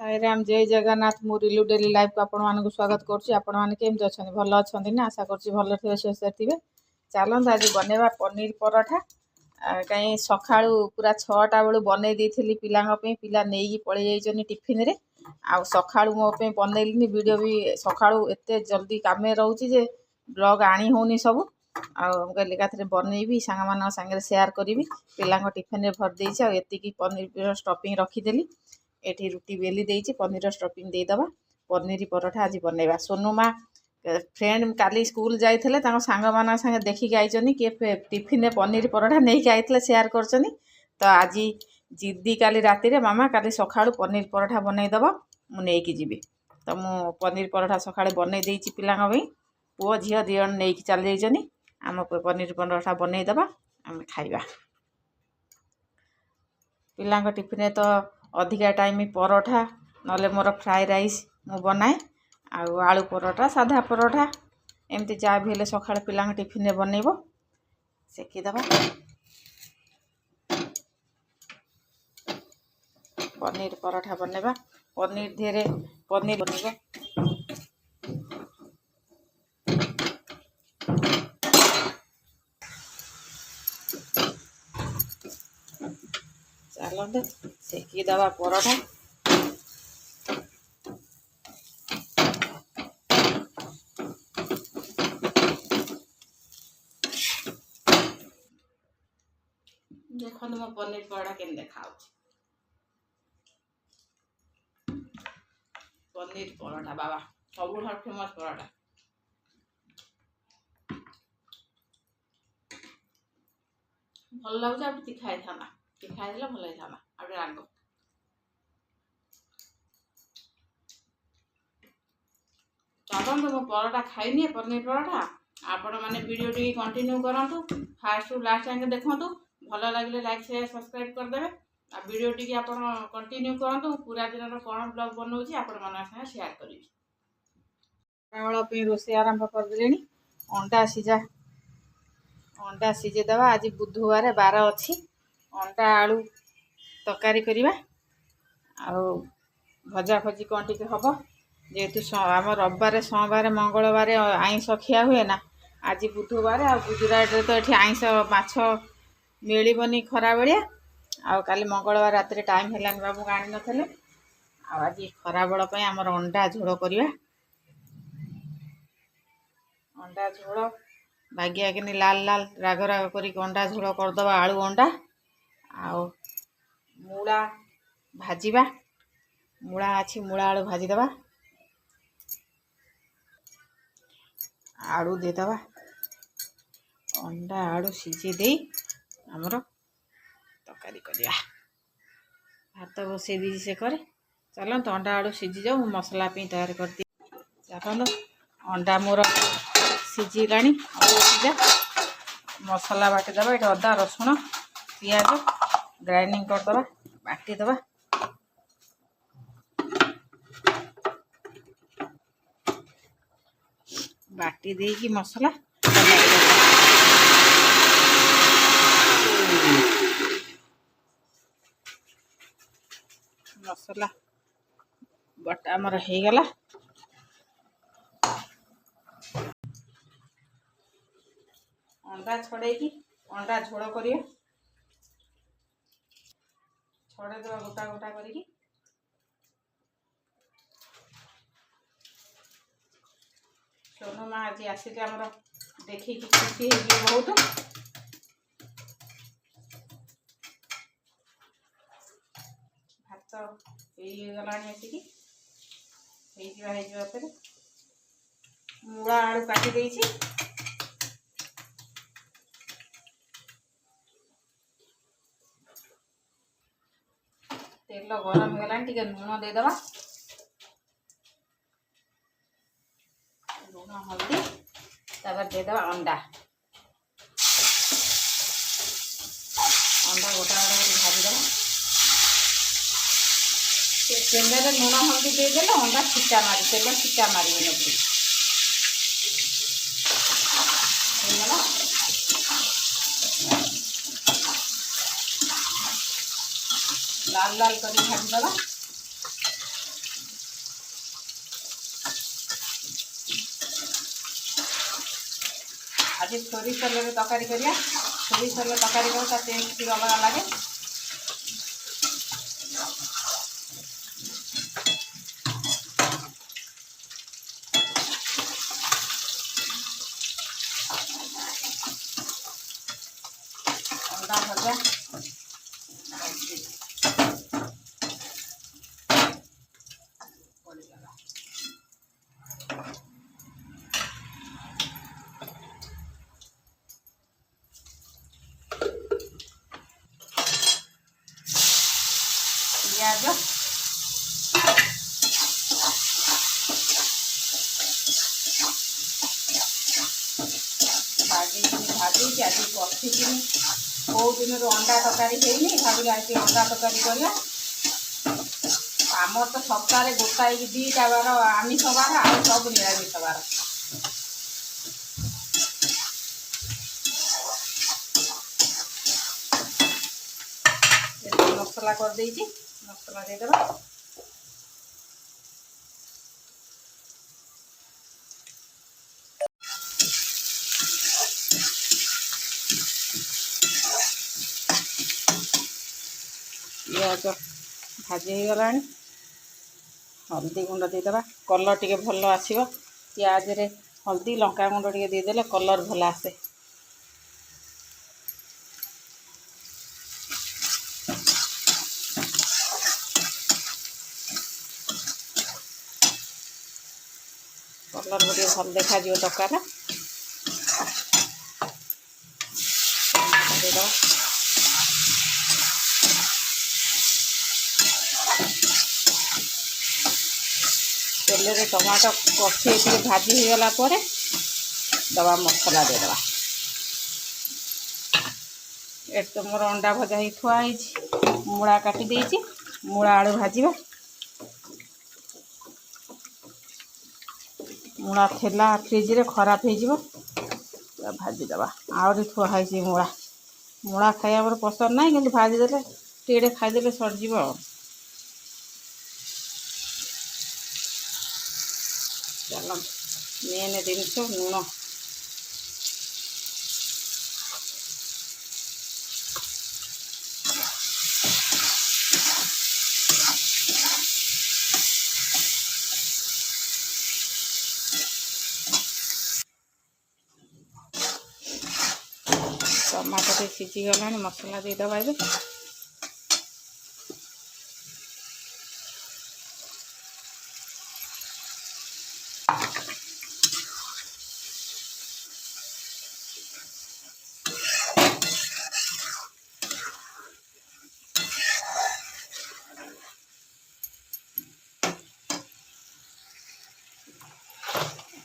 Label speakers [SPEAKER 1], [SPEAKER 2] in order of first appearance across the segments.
[SPEAKER 1] साई राम जय जगन्नाथ मु रिलू daily life को आपण मानक स्वागत करुच्ची। आपण माने केमती अछंती भल अछंती ना आशा करुच्ची भल थे स्वस्थ थे। चलत आज बनवा पनीर पराठा कहीं सकाळू पूरा 6टा बेलू बनई देइथिली पिलांग पे पिला नेई पळै जाइछनी टिफिन रे आ सकाळू मो पे बनैलिनी वीडियो भी सकाळू एते जल्दी कामे रहउची जे ब्लॉग आनी होनी सब आ गली काथरे बनैबी सांग मान संगे शेयर करिवि पिलांग टिफिन रे भर देइछ आ एति की पनीर स्टफिंग रखी देली एठी रुटी बेली देइछि पनीर स्टफिंग दे दबा पनीर पराठा आज बनैबा। सोनू माँ फ्रेंड काली स्कूल जाइथिले तांको सांग मान संगे देखि के आइछनी के टिफिन रे पनीर पराठा नै के आइथिले शेयर करछनी तो आज जिद्दी काली राति रे मामा काली सकाळू पनीर पराठा बनै दबा मु नै कि जीबी तो मु पनीर पराठा सकाळे बनै देइछि पिलांग भई पुओ झियो दियन नै कि चल जाइछनी आम पनीर पराठा बनै दबा आम खाइबा। पिलांग टिफिन तो अधिका टाइम पराठा नले मोर फ्राई राइस मु बनाए आलू पराठा साधा पराठा एमती जा भी हेले सकाळ पिलांग टिफिन रे बनैबो सेकी दबा। पनीर पराठा बनैबा पनीर धेरे पनीर बनैबो चलते सेकी दबा पराठा देखो मो पनीर पराठा केम देखा पनीर पराठा बाबा सब फेमस पराठा भल लगुच आ तीखा था तीखा भल था राग चलते मो पराठा खाइनी पनीर पराठा आपण मैंने वीडियो टी कंटिन्यू करूँ फास्ट लास्ट जाके देखूँ भल लगे लाइक शेयर सब्सक्राइब करदे आ वीडियो टी आप कंटिन्यू करूँ पूरा दिन कौन ब्लॉग बनाऊँगी आपण मान साथ शेयर करी। रोषे आरंभ करदे अंडा सीझे दबा आज बुधवार बार अच्छी अंडा आलू तरकारी करवा भजा भजी कौन टी हम जेहेतु आम रविवार सोमवार मंगलवार आइंष खिया हुए ना आज बुधवार आ गुजरात तो ये आइंष माछ मिलबनी खरा बेलिया आ काली मंगलवार रात टाइम है बाबू आनी नथिले आज खरा बेल आमर अंडा झोल करवा अंडा झोल बागिया कि लाल लाल राग राग कर अंडा झोल करदबा आलू अंडा मूला भाजवा मूला अच्छी मूला आलू भाजीदबा आलू देदबा अंडा आलू सीझे दे आमर तरकारी करवा भात बसई दी से करे चलत अंडा आलू सीझी जाऊ मसला तैयार कर दी चलो अंडा मोर सीझीला सीझा मसला बाटिदबा ये अदा रसुण पियाज ग्राइंडिंग करदबा बाटिदबा बाटी देकी मसला मसला बटा आमर हो गला अंडा छड़े अंडा झोल कर छड़े दबा गोटा गोटा करी सोनू माँ आज आसिक आमर देखी खुशी हो बहुत भात होगला आसिक मूला आलू काटी देइछि तेल गरम होगा टे लुण देदबा लुण हल्दी तापर देदबा अंडा अंडा गोटा गोटा भाजीदबा तेल लुण हल्दी देदेले अंडा छिटा मारी तेल छिटा मारे नदी लाल लाल कर भाजीदबा आज सोरिष तेल तरकारी करिया सोरिष तेल तरकारी कर ता टेस्ट टी अलग लगे अंडा भजा प्याज भाजी आज कषिकी कौ दिन अंडा तरकारी है भाविल आज अंडा तरकारी करा आमर तो सप्ताह गोटाए दीटा बार आमिष बार आ सब निरामिष बार मसला कर देइछि मसला दे देबा पियाज भाजी हो गलानी हल्दी गुंड दे देबा कलर टिके भल आसीबो पियाज रे हल्दी लंका गुंड टिके दे देले कलर भल आसे कलर गोटे भल देखा जो तरकार तेल रे टमाटो कषी भाजी हो गला पर दबा मसला दे दबा ए तो मोर अंडा भजा ही थुआई मूला काटी देइछि मूला आलू भाजीबा मूला थेला फ्रिज रे खराब हो जीवो भाजी दबा आउरी थुआई मूला मूला खाइबा मोर पसंद नहीं कि भाजी देले टेड़े खाईदे सड़जीव चल मेन जिनस लुण टमाटो टे सीझी गला मसला दे दबा ए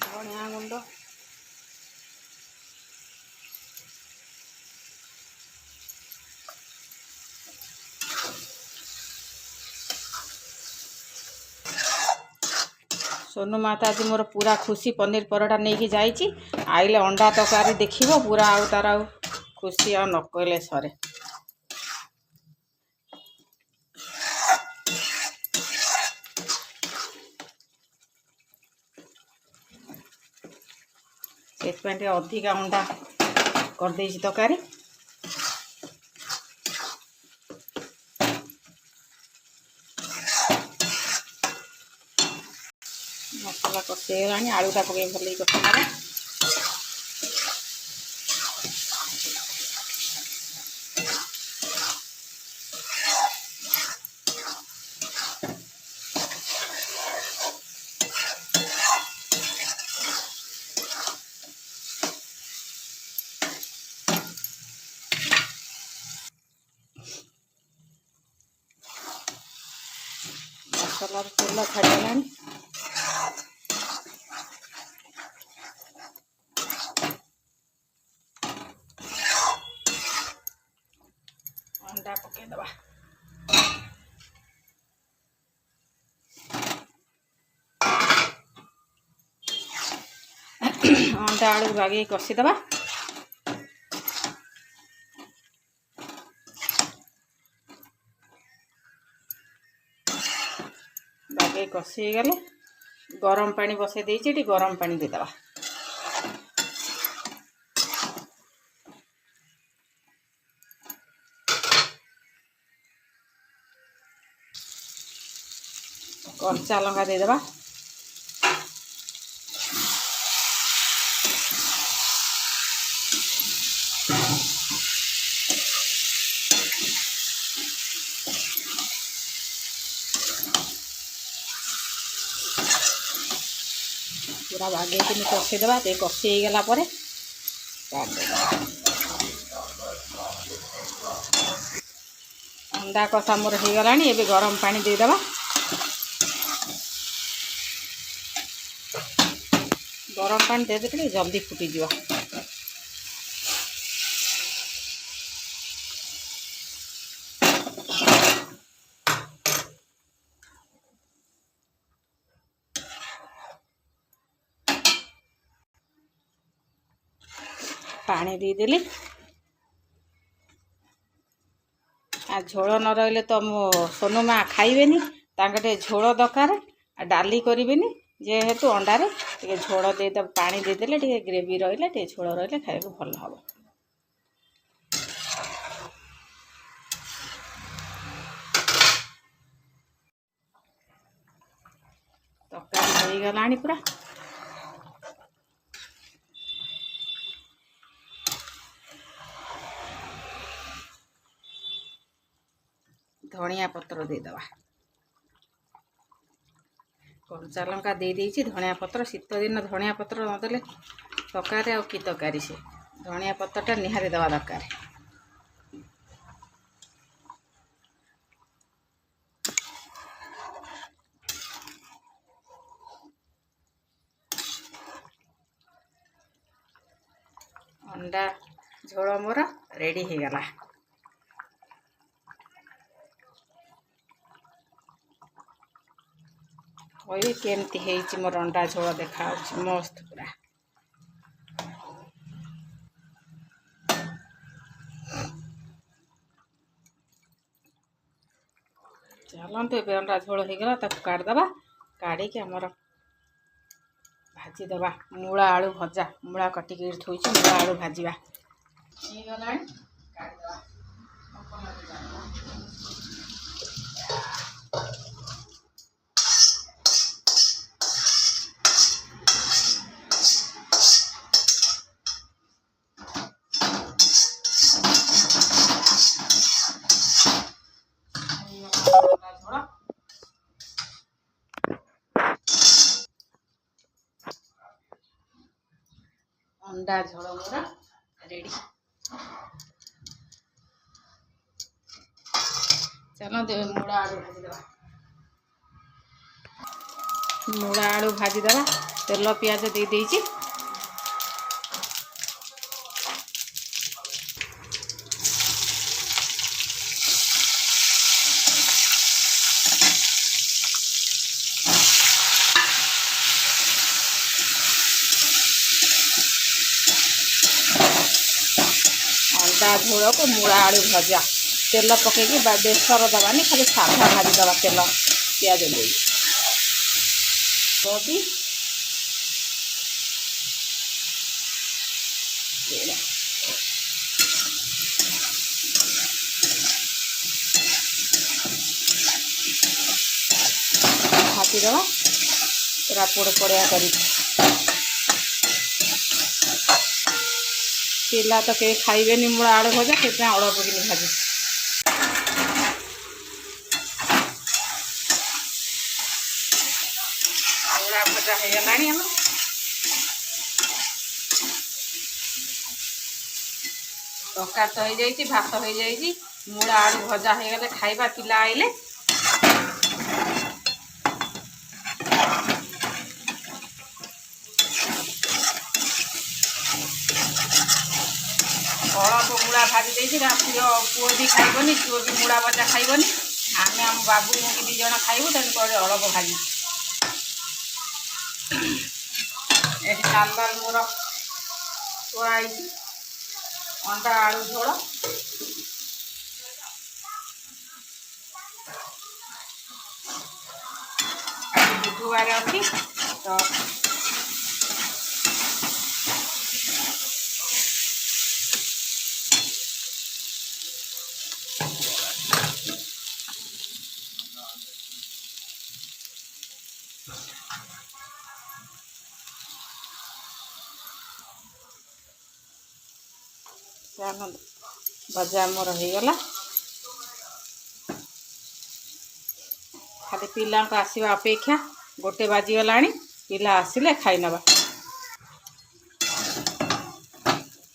[SPEAKER 1] धनिया गुंड सोनू माता आज मोर पूरा खुशी पनीर परोटा नहीं कि जाइए आइले अंडा तरकारी देखिबो पूरा आउ तार आउ खुशी आ न कहले सरे से अधिका अंडा कर देइछि तरकारी मसला कषे गलानी आलूटा पकई भल कषा मसला तेल छाड़गलानी अंडा पकई दबा अंडा आलू बागे कषिदबा बागे कषि गले गरम पानी बसई देइछि गरम पानी दे दबा कंचा लंका देदेबा पूरा बागे कषीदेवा कषी हो गला अंडा कषा मोर हो गला एबे गरम पानी देदेवा गरम पानी देदे जल्दी फुटीज पानी देदेली आ झोल न रही तो मो सोनू माँ खाइबेनी झोल दरकार डाली करेनि जेहेतु अंडार टे झोल दे पानी देदेले टे ग्रेवी रही टे झोल रही खाइबा भल हम तरकारी हो गला पूरा धनिया पत्र देदेवा कंचा लंका दे देइछि धनिया पत्र शीत दिन धनिया पत्र नदेले तरकारी आ कि तरकारी से धनिया पत्रटा निहारी देवा दरकार अंडा झोल मोर रेडी हो गला वही केमती है मोर अंडा झोल देखा मस्त पूरा चलते ए अंडा झोल हो गला काटदबा काढ़ी आमर भाजीदबा मूला आलू भजा मूला कटिक थोड़ी मूला आलू भाजवा अंडा झोल मोर रेडी चलते मूला आलू भाजीदबा मूला आलू भाजीदबा तेल पियाज दे देइछि अंडा झोल को मूला आलू भजा तेल पकईकि बेसर दबानी खाली साधा भाजीदबा तेल पियाज दे भाजीदबा पूरा पोड़ पड़िया कर पिला तो कहीं खाइबेनी मूला आलू भजा से अल्प कि भाजी मूला भजा हो गला तरकारी तो हो जाइए भात हो जाइए मूला आलू भजा हो गले खाइबा पिला आइले अल्प मूला भाजी देती पुओ भी खाइबनी पुओ भी मूला भजा खाइबनी आम आम बाबू मुझे दी जन खाइबू तेणुक अल्प भाजी ये सालवार मोर थुआई अंडा आलू झोल बुधवार अच्छी तो ଚାଲନ୍ତୁ ଭଜା ଆମର ହେଇଗଲା। ଖାଲି ପିଲାଙ୍କ ଆସିବା ଅପେକ୍ଷା, 1 ବାଜିଗଲାଣି। ପିଲା ଆସିଲେ ଖାଇନେବା।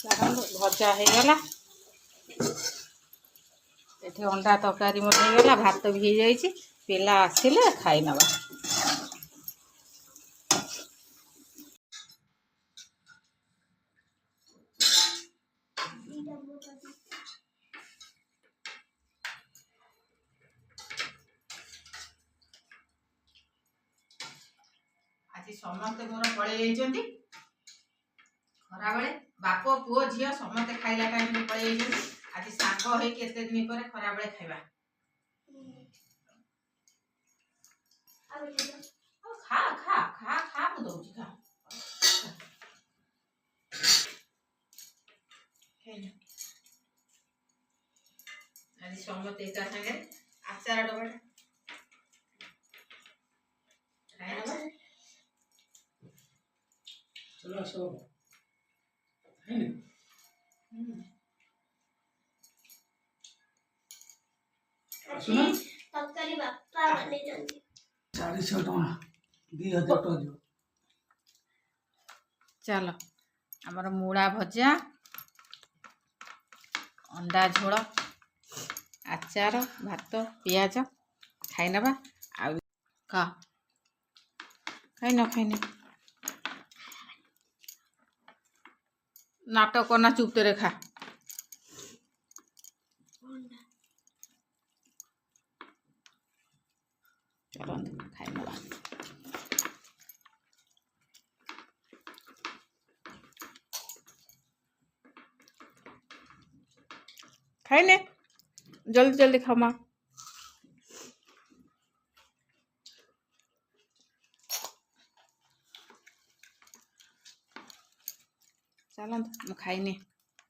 [SPEAKER 1] ଚାଲନ୍ତୁ ଭଜା ହେଇଗଲା। ଏଠି ଅଣ୍ଡା ତରକାରୀ ମୋର ହେଇଗଲା, ଭାତ ବି ହେଇଯାଇଛି। ପିଲା ଆସିଲେ ଖାଇନେବା। ଆଜି ସମସ୍ତେ ମୋର ପଳେଇ ଯାଇଛନ୍ତି ଖରାବେଳେ। ବାପ ପୁଅ ଝିଅ ସମସ୍ତେ ଖାଇଲା ଟାଇମ୍ରେ ପଳେଇ ଯାଇଛନ୍ତି। ଆଜି ସାଙ୍ଗ ହେଇକି କେତେ ଦିନ ପରେ ଖରାବେଳେ ଖାଇବା। ଖା ଖା ଖା ଖା ମୁଁ ଦଉଛି ଖା। ଆଜି ସମସ୍ତେ ଏକା ସାଙ୍ଗରେ ଆଚାର ଡବାଟା ଖାଇନେବା। ଚलो ଆସ ତରକାରୀ ବାପା ବନେଇଛନ୍ତି। 400 ଟଙ୍କା 2000 ଟଙ୍କା ଯିବ। ଚାଲ ଆମର ମୂଳା ଭଜା, ଅଣ୍ଡା ଝୋଳ, ଆଚାର, ଭାତ, ପିଆଜ ଖାଇନେବା। ଆଉ ଖାଇନ ନାଟକ ନା ଚୁପ୍ତରେ ଖା। ଚାଲନ୍ତୁ ଖାଇନେବା। ଖାଇନେ ଜଲ୍ଦି ଜଲ୍ଦି ଖାଅ ମା। ଚାଲନ୍ତୁ ମୁଁ ଖାଇନି।